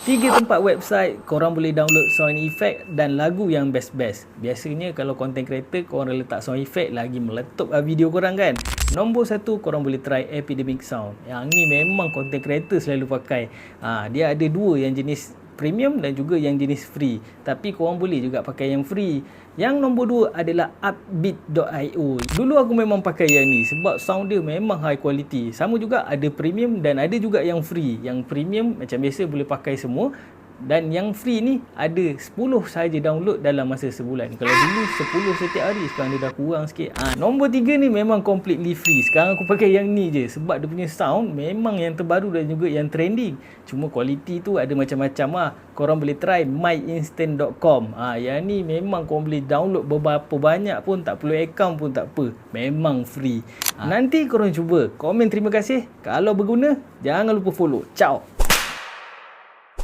3 tempat website korang boleh download sound effect dan lagu yang best-best. Biasanya kalau content creator korang letak sound effect lagi meletup video korang kan. Nombor 1 korang boleh try Epidemic Sound. Yang ni memang content creator selalu pakai. Dia ada 2 yang jenis premium dan juga yang jenis free. Tapi korang boleh juga pakai yang free. Yang nombor 2 adalah Upbeat.io. Dulu aku memang pakai yang ni sebab sound dia memang high quality. Sama juga ada premium dan ada juga yang free. Yang premium macam biasa boleh pakai semua. Dan yang free ni ada 10 sahaja download dalam masa sebulan. Kalau dulu 10 setiap hari, sekarang dia dah kurang sikit. Nombor 3 ni memang completely free. Sekarang aku pakai yang ni je sebab dia punya sound memang yang terbaru dan juga yang trending. Cuma quality tu ada macam-macam lah. Korang boleh try myinstant.com. Yang ni memang korang boleh download beberapa banyak pun, tak perlu account pun tak apa. Memang free. Nanti korang cuba. Komen terima kasih. Kalau berguna, jangan lupa follow. Ciao.